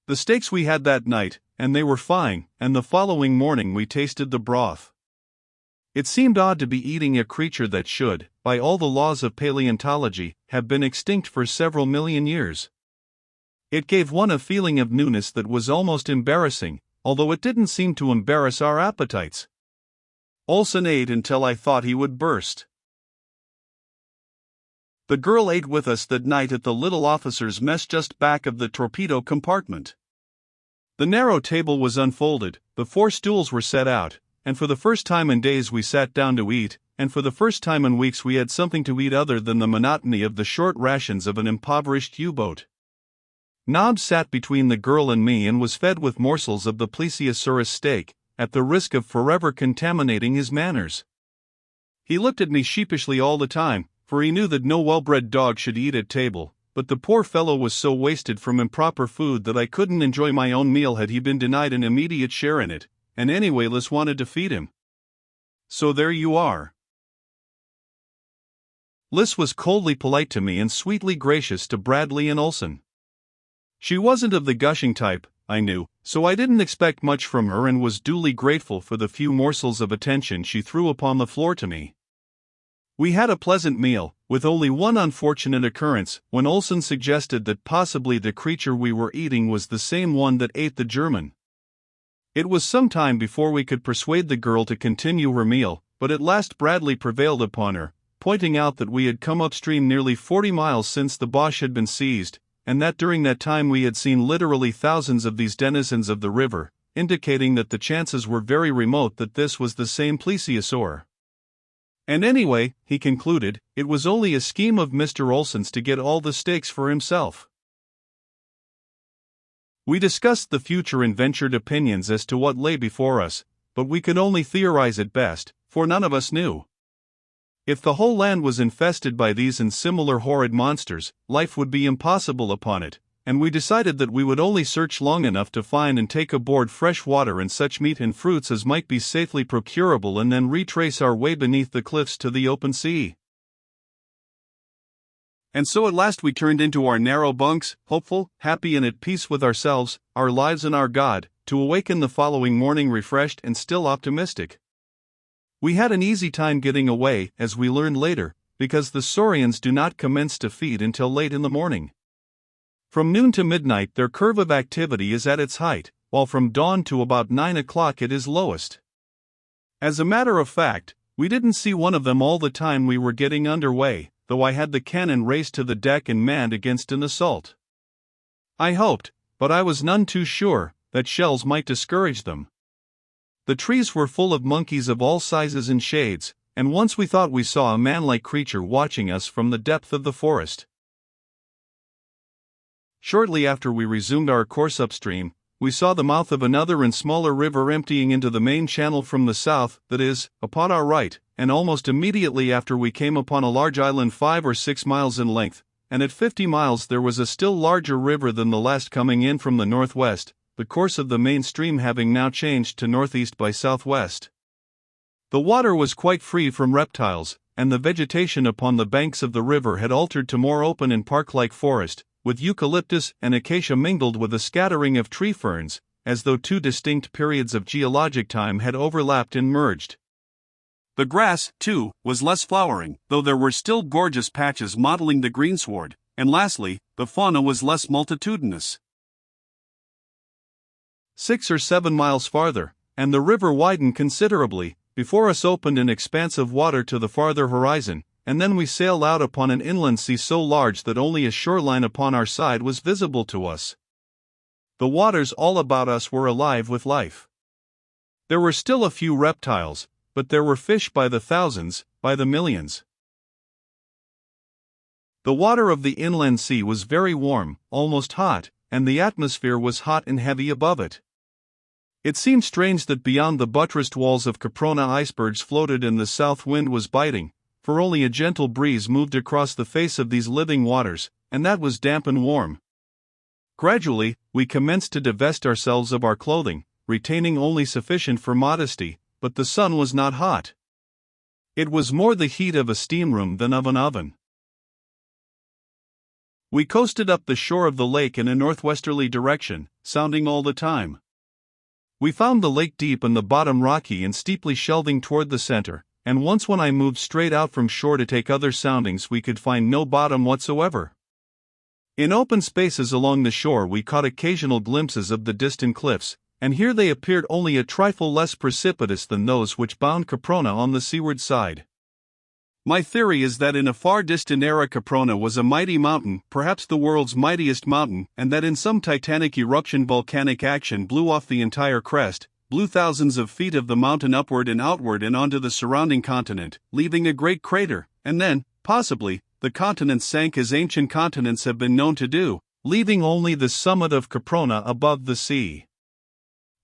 The steaks we had that night, and they were fine, and the following morning we tasted the broth. It seemed odd to be eating a creature that should, by all the laws of paleontology, have been extinct for several million years. It gave one a feeling of newness that was almost embarrassing, although it didn't seem to embarrass our appetites. Olsen ate until I thought he would burst. The girl ate with us that night at the little officer's mess just back of the torpedo compartment. The narrow table was unfolded, the 4 stools were set out, and for the first time in days we sat down to eat, and for the first time in weeks we had something to eat other than the monotony of the short rations of an impoverished U-boat. Nobbs sat between the girl and me and was fed with morsels of the plesiosaurus steak, at the risk of forever contaminating his manners. He looked at me sheepishly all the time, for he knew that no well-bred dog should eat at table, but the poor fellow was so wasted from improper food that I couldn't enjoy my own meal had he been denied an immediate share in it, and anyway Liz wanted to feed him. So there you are. Liz was coldly polite to me and sweetly gracious to Bradley and Olsen. She wasn't of the gushing type, I knew, so I didn't expect much from her and was duly grateful for the few morsels of attention she threw upon the floor to me. We had a pleasant meal, with only one unfortunate occurrence, when Olsen suggested that possibly the creature we were eating was the same one that ate the German. It was some time before we could persuade the girl to continue her meal, but at last Bradley prevailed upon her, pointing out that we had come upstream nearly 40 miles since the Boche had been seized, and that during that time we had seen literally thousands of these denizens of the river, indicating that the chances were very remote that this was the same plesiosaur. And anyway, he concluded, it was only a scheme of Mr. Olsen's to get all the steaks for himself. We discussed the future and ventured opinions as to what lay before us, but we could only theorize at best, for none of us knew. If the whole land was infested by these and similar horrid monsters, life would be impossible upon it, and we decided that we would only search long enough to find and take aboard fresh water and such meat and fruits as might be safely procurable and then retrace our way beneath the cliffs to the open sea. And so at last we turned into our narrow bunks, hopeful, happy and at peace with ourselves, our lives and our God, to awaken the following morning refreshed and still optimistic. We had an easy time getting away, as we learned later, because the saurians do not commence to feed until late in the morning. From noon to midnight their curve of activity is at its height, while from dawn to about 9 o'clock it is lowest. As a matter of fact, we didn't see one of them all the time we were getting under way, though I had the cannon raised to the deck and manned against an assault. I hoped, but I was none too sure, that shells might discourage them. The trees were full of monkeys of all sizes and shades, and once we thought we saw a man-like creature watching us from the depth of the forest. Shortly after we resumed our course upstream, we saw the mouth of another and smaller river emptying into the main channel from the south, that is, upon our right, and almost immediately after we came upon a large island 5 or 6 miles in length, and at 50 miles there was a still larger river than the last coming in from the northwest, the course of the main stream having now changed to northeast by southwest. The water was quite free from reptiles, and the vegetation upon the banks of the river had altered to more open and park-like forest, with eucalyptus and acacia mingled with a scattering of tree ferns, as though 2 distinct periods of geologic time had overlapped and merged. The grass, too, was less flowering, though there were still gorgeous patches mottling the greensward, and lastly, the fauna was less multitudinous. 6 or 7 miles farther, and the river widened considerably. Before us opened an expanse of water to the farther horizon, and then we sailed out upon an inland sea so large that only a shoreline upon our side was visible to us. The waters all about us were alive with life. There were still a few reptiles, but there were fish by the thousands, by the millions. The water of the inland sea was very warm, almost hot, and the atmosphere was hot and heavy above it. It seemed strange that beyond the buttressed walls of Caprona icebergs floated and the south wind was biting, for only a gentle breeze moved across the face of these living waters, and that was damp and warm. Gradually, we commenced to divest ourselves of our clothing, retaining only sufficient for modesty, but the sun was not hot. It was more the heat of a steam room than of an oven. We coasted up the shore of the lake in a northwesterly direction, sounding all the time. We found the lake deep and the bottom rocky and steeply shelving toward the center, and once when I moved straight out from shore to take other soundings we could find no bottom whatsoever. In open spaces along the shore we caught occasional glimpses of the distant cliffs, and here they appeared only a trifle less precipitous than those which bound Caprona on the seaward side. My theory is that in a far distant era Caprona was a mighty mountain, perhaps the world's mightiest mountain, and that in some titanic eruption volcanic action blew off the entire crest, blew thousands of feet of the mountain upward and outward and onto the surrounding continent, leaving a great crater, and then, possibly, the continent sank as ancient continents have been known to do, leaving only the summit of Caprona above the sea.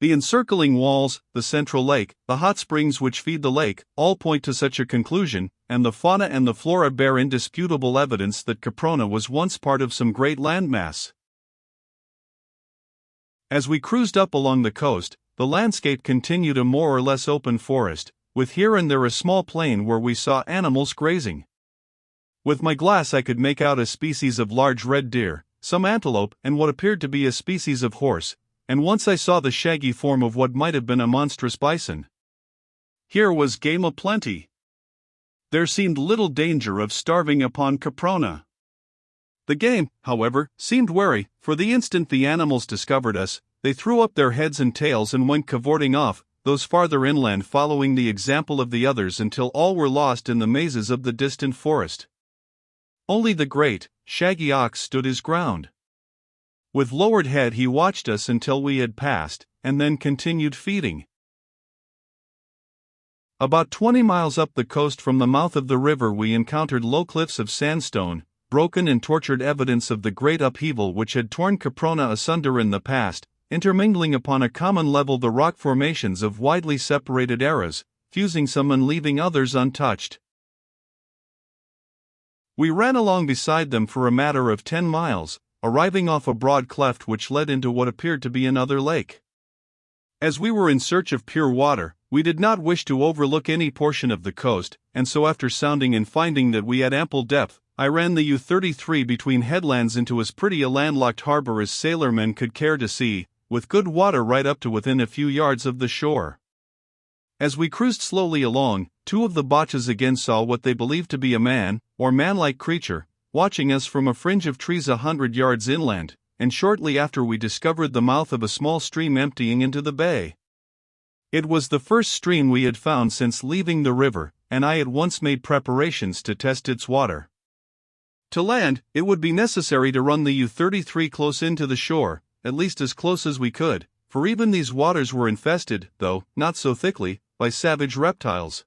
The encircling walls, the central lake, the hot springs which feed the lake, all point to such a conclusion, and the fauna and the flora bear indisputable evidence that Caprona was once part of some great landmass. As we cruised up along the coast, the landscape continued a more or less open forest, with here and there a small plain where we saw animals grazing. With my glass I could make out a species of large red deer, some antelope, and what appeared to be a species of horse, and once I saw the shaggy form of what might have been a monstrous bison. Here was game aplenty. There seemed little danger of starving upon Caprona. The game, however, seemed wary, for the instant the animals discovered us, they threw up their heads and tails and went cavorting off, those farther inland following the example of the others until all were lost in the mazes of the distant forest. Only the great, shaggy ox stood his ground. With lowered head he watched us until we had passed, and then continued feeding. About 20 miles up the coast from the mouth of the river we encountered low cliffs of sandstone, broken and tortured evidence of the great upheaval which had torn Caprona asunder in the past, intermingling upon a common level the rock formations of widely separated eras, fusing some and leaving others untouched. We ran along beside them for a matter of 10 miles, arriving off a broad cleft which led into what appeared to be another lake. As we were in search of pure water, we did not wish to overlook any portion of the coast, and so after sounding and finding that we had ample depth, I ran the U-33 between headlands into as pretty a landlocked harbor as sailormen could care to see, with good water right up to within a few yards of the shore. As we cruised slowly along, two of the botches again saw what they believed to be a man, or man-like creature, watching us from a fringe of trees 100 yards inland, and shortly after we discovered the mouth of a small stream emptying into the bay. It was the first stream we had found since leaving the river, and I at once made preparations to test its water. To land, it would be necessary to run the U-33 close into the shore, at least as close as we could, for even these waters were infested, though not so thickly, by savage reptiles.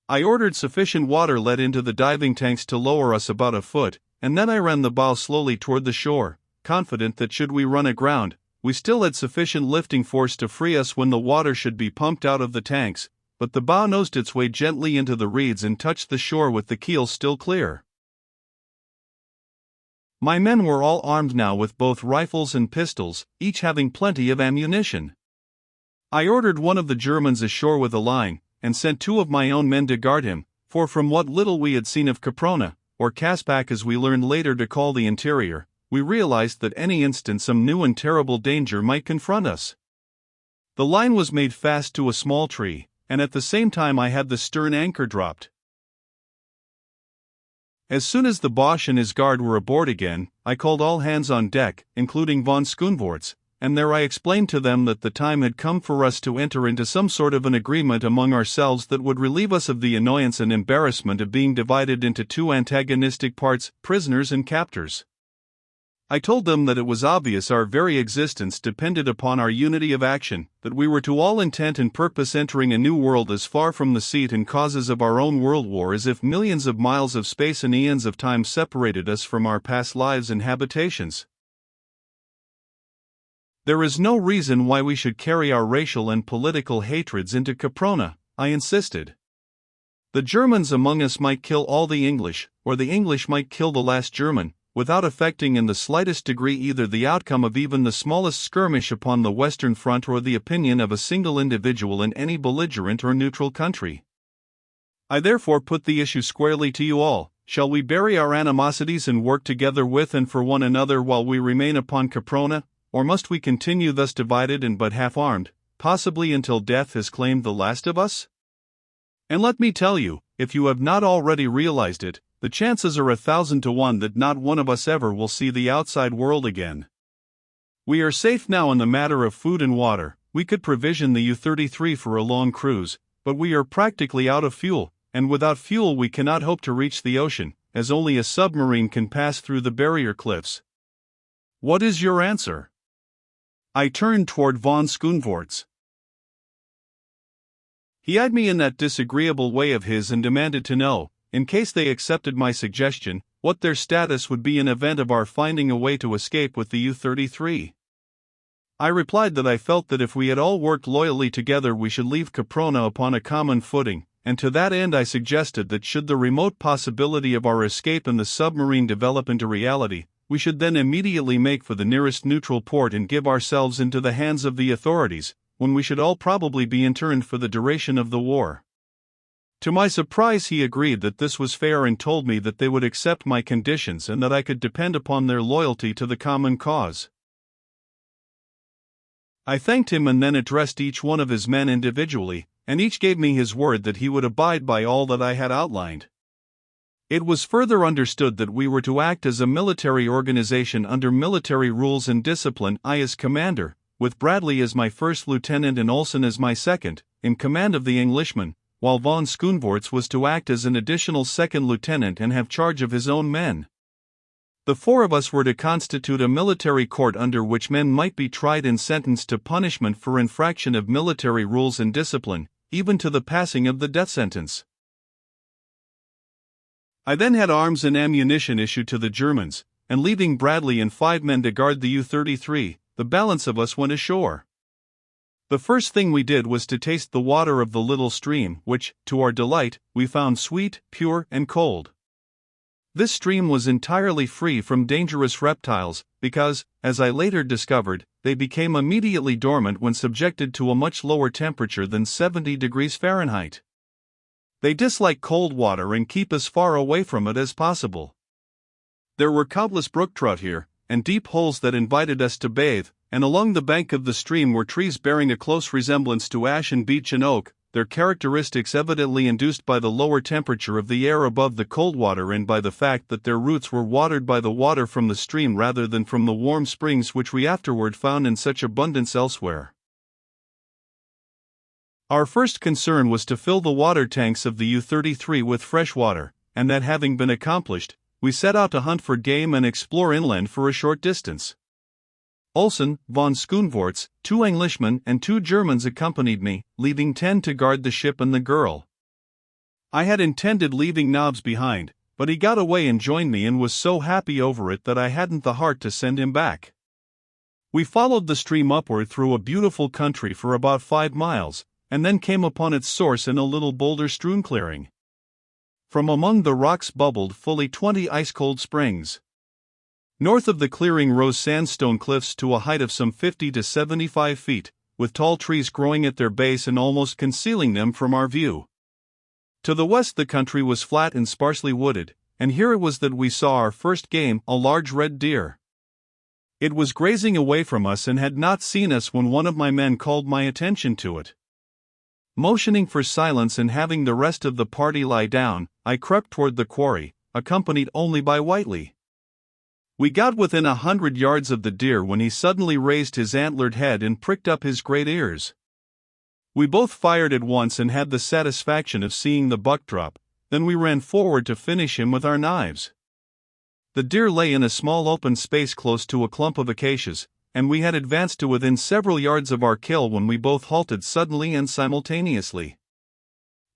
I ordered sufficient water let into the diving tanks to lower us about a foot, and then I ran the bow slowly toward the shore, confident that should we run aground, we still had sufficient lifting force to free us when the water should be pumped out of the tanks, but the bow nosed its way gently into the reeds and touched the shore with the keel still clear. My men were all armed now with both rifles and pistols, each having plenty of ammunition. I ordered one of the Germans ashore with a line, and sent two of my own men to guard him, for from what little we had seen of Caprona, or Caspak as we learned later to call the interior, we realized that any instant some new and terrible danger might confront us. The line was made fast to a small tree, and at the same time I had the stern anchor dropped. As soon as the Boche and his guard were aboard again, I called all hands on deck, including von Schoenvorts, and there I explained to them that the time had come for us to enter into some sort of an agreement among ourselves that would relieve us of the annoyance and embarrassment of being divided into two antagonistic parts, prisoners and captors. I told them that it was obvious our very existence depended upon our unity of action, that we were to all intent and purpose entering a new world as far from the seat and causes of our own world war as if millions of miles of space and eons of time separated us from our past lives and habitations. There is no reason why we should carry our racial and political hatreds into Caprona, I insisted. The Germans among us might kill all the English, or the English might kill the last German, without affecting in the slightest degree either the outcome of even the smallest skirmish upon the Western Front or the opinion of a single individual in any belligerent or neutral country. I therefore put the issue squarely to you all, shall we bury our animosities and work together with and for one another while we remain upon Caprona, or must we continue thus divided and but half-armed, possibly until death has claimed the last of us? And let me tell you, if you have not already realized it, the chances are 1,000 to 1 that not one of us ever will see the outside world again. We are safe now in the matter of food and water. We could provision the U-33 for a long cruise, but we are practically out of fuel, and without fuel we cannot hope to reach the ocean, as only a submarine can pass through the barrier cliffs. What is your answer? I turned toward von Schoenvorts. He eyed me in that disagreeable way of his and demanded to know, in case they accepted my suggestion, what their status would be in event of our finding a way to escape with the U-33. I replied that I felt that if we had all worked loyally together we should leave Caprona upon a common footing, and to that end I suggested that should the remote possibility of our escape in the submarine develop into reality, we should then immediately make for the nearest neutral port and give ourselves into the hands of the authorities, when we should all probably be interned for the duration of the war. To my surprise he agreed that this was fair and told me that they would accept my conditions and that I could depend upon their loyalty to the common cause. I thanked him and then addressed each one of his men individually, and each gave me his word that he would abide by all that I had outlined. It was further understood that we were to act as a military organization under military rules and discipline, I as commander, with Bradley as my first lieutenant and Olsen as my second, in command of the Englishmen, while von Schoenvorts was to act as an additional second lieutenant and have charge of his own men. The four of us were to constitute a military court under which men might be tried and sentenced to punishment for infraction of military rules and discipline, even to the passing of the death sentence. I then had arms and ammunition issued to the Germans, and leaving Bradley and 5 men to guard the U-33, the balance of us went ashore. The first thing we did was to taste the water of the little stream, which, to our delight, we found sweet, pure, and cold. This stream was entirely free from dangerous reptiles, because, as I later discovered, they became immediately dormant when subjected to a much lower temperature than 70 degrees Fahrenheit. They dislike cold water and keep as far away from it as possible. There were countless brook trout here, and deep holes that invited us to bathe, and along the bank of the stream were trees bearing a close resemblance to ash and beech and oak, their characteristics evidently induced by the lower temperature of the air above the cold water and by the fact that their roots were watered by the water from the stream rather than from the warm springs which we afterward found in such abundance elsewhere. Our first concern was to fill the water tanks of the U-33 with fresh water, and that having been accomplished, we set out to hunt for game and explore inland for a short distance. Olsen, von Schoenvorts, 2 Englishmen and 2 Germans accompanied me, leaving 10 to guard the ship and the girl. I had intended leaving Nobbs behind, but he got away and joined me and was so happy over it that I hadn't the heart to send him back. We followed the stream upward through a beautiful country for about 5 miles, and then came upon its source in a little boulder-strewn clearing. From among the rocks bubbled fully 20 ice-cold springs. North of the clearing rose sandstone cliffs to a height of some 50 to 75 feet, with tall trees growing at their base and almost concealing them from our view. To the west the country was flat and sparsely wooded, and here it was that we saw our first game, a large red deer. It was grazing away from us and had not seen us when one of my men called my attention to it. Motioning for silence and having the rest of the party lie down, I crept toward the quarry, accompanied only by Whiteley. We got within 100 yards of the deer when he suddenly raised his antlered head and pricked up his great ears. We both fired at once and had the satisfaction of seeing the buck drop, then we ran forward to finish him with our knives. The deer lay in a small open space close to a clump of acacias, and we had advanced to within several yards of our kill when we both halted suddenly and simultaneously.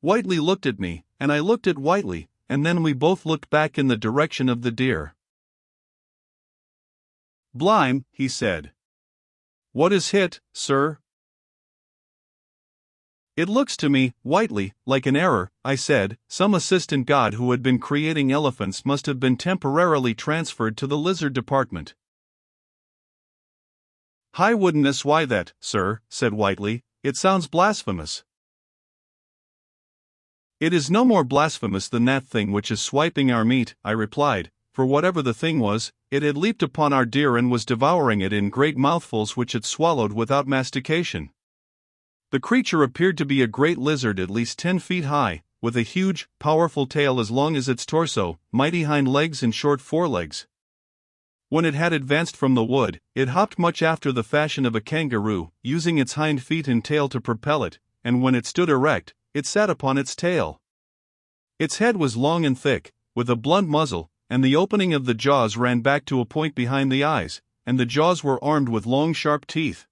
Whiteley looked at me, and I looked at Whiteley, and then we both looked back in the direction of the deer. "Blime," he said. "What is hit, sir?" "It looks to me, Whiteley, like an error," I said. "Some assistant god who had been creating elephants must have been temporarily transferred to the lizard department." "I wouldn't why that, sir," said Whiteley. "It sounds blasphemous." "It is no more blasphemous than that thing which is swiping our meat," I replied, for whatever the thing was, it had leaped upon our deer and was devouring it in great mouthfuls which it swallowed without mastication. The creature appeared to be a great lizard at least 10 feet high, with a huge, powerful tail as long as its torso, mighty hind legs and short forelegs. When it had advanced from the wood, it hopped much after the fashion of a kangaroo, using its hind feet and tail to propel it, and when it stood erect, it sat upon its tail. Its head was long and thick, with a blunt muzzle, and the opening of the jaws ran back to a point behind the eyes, and the jaws were armed with long sharp teeth.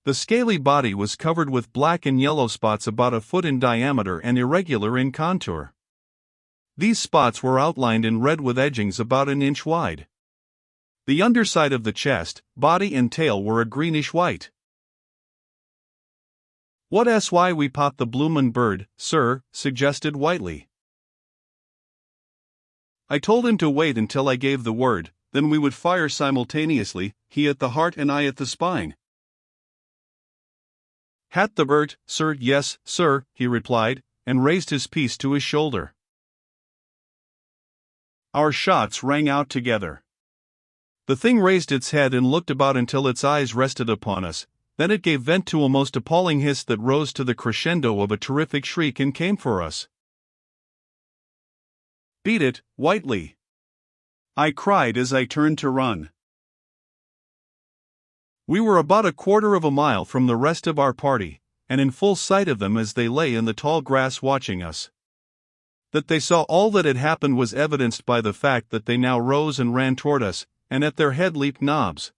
The scaly body was covered with black and yellow spots about a foot in diameter and irregular in contour. These spots were outlined in red with edgings about an inch wide. The underside of the chest, body and tail were a greenish-white. "What's why we pot the bloomin' bird, sir?" suggested Whiteley. I told him to wait until I gave the word, then we would fire simultaneously, he at the heart and I at the spine. "Hat the bird, sir?" "Yes, sir," he replied, and raised his piece to his shoulder. Our shots rang out together. The thing raised its head and looked about until its eyes rested upon us, then it gave vent to a most appalling hiss that rose to the crescendo of a terrific shriek and came for us. "Beat it, Whiteley!" I cried as I turned to run. We were about a quarter of a mile from the rest of our party, and in full sight of them as they lay in the tall grass watching us. That they saw all that had happened was evidenced by the fact that they now rose and ran toward us, and at their head leaped Nobbs.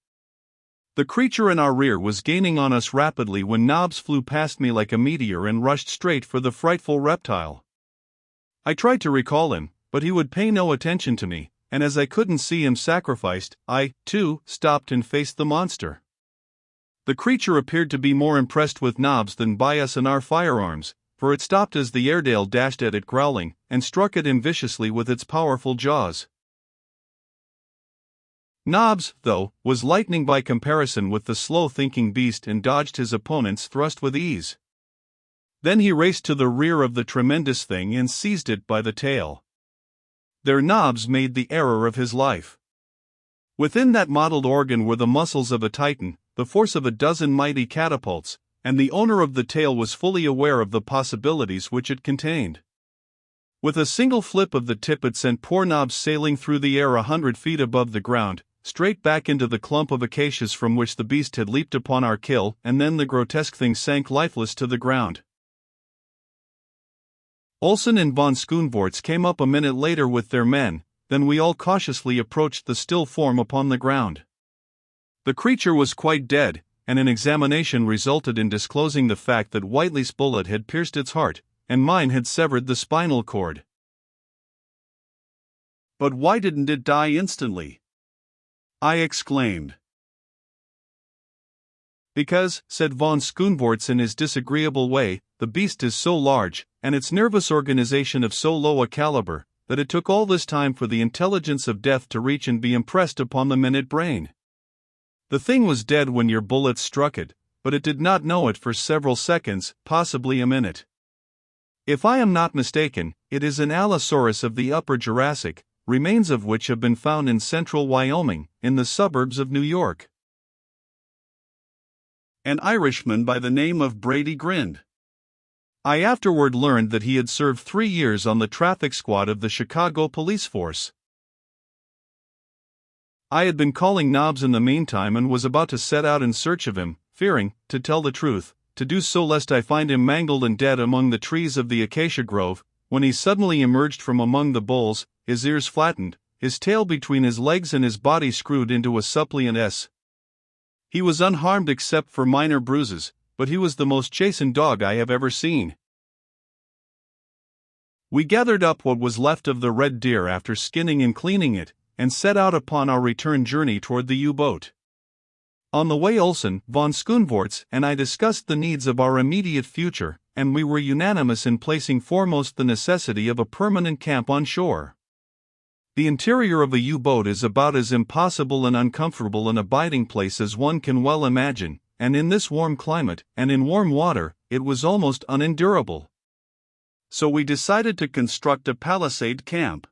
The creature in our rear was gaining on us rapidly when Nobbs flew past me like a meteor and rushed straight for the frightful reptile. I tried to recall him, but he would pay no attention to me, and as I couldn't see him sacrificed, I, too, stopped and faced the monster. The creature appeared to be more impressed with Nobbs than by us and our firearms, for it stopped as the Airedale dashed at it growling, and struck at him viciously with its powerful jaws. Nobbs, though, was lightning by comparison with the slow-thinking beast and dodged his opponent's thrust with ease. Then he raced to the rear of the tremendous thing and seized it by the tail. There Nobbs made the error of his life. Within that mottled organ were the muscles of a titan, the force of a dozen mighty catapults, and the owner of the tail was fully aware of the possibilities which it contained. With a single flip of the tip it sent poor Nobbs sailing through the air 100 feet above the ground, straight back into the clump of acacias from which the beast had leaped upon our kill, and then the grotesque thing sank lifeless to the ground. Olsen and von Schoenvorts came up a minute later with their men, then we all cautiously approached the still form upon the ground. The creature was quite dead, and an examination resulted in disclosing the fact that Whiteley's bullet had pierced its heart, and mine had severed the spinal cord. "But why didn't it die instantly?" I exclaimed. "Because," said von Schoenvorts in his disagreeable way, "the beast is so large, and its nervous organization of so low a caliber, that it took all this time for the intelligence of death to reach and be impressed upon the minute brain. The thing was dead when your bullets struck it, but it did not know it for several seconds, possibly a minute. If I am not mistaken, it is an Allosaurus of the Upper Jurassic, remains of which have been found in central Wyoming, in the suburbs of New York." An Irishman by the name of Brady grinned. I afterward learned that he had served 3 years on the traffic squad of the Chicago police force. I had been calling Nobbs in the meantime and was about to set out in search of him, fearing, to tell the truth, to do so lest I find him mangled and dead among the trees of the acacia grove, when he suddenly emerged from among the boles, his ears flattened, his tail between his legs and his body screwed into a suppliant S. He was unharmed except for minor bruises, but he was the most chastened dog I have ever seen. We gathered up what was left of the red deer after skinning and cleaning it, and set out upon our return journey toward the U-boat. On the way Olsen, von Schoenvorts, and I discussed the needs of our immediate future, and we were unanimous in placing foremost the necessity of a permanent camp on shore. The interior of a U-boat is about as impossible and uncomfortable an abiding place as one can well imagine, and in this warm climate, and in warm water, it was almost unendurable. So we decided to construct a palisade camp.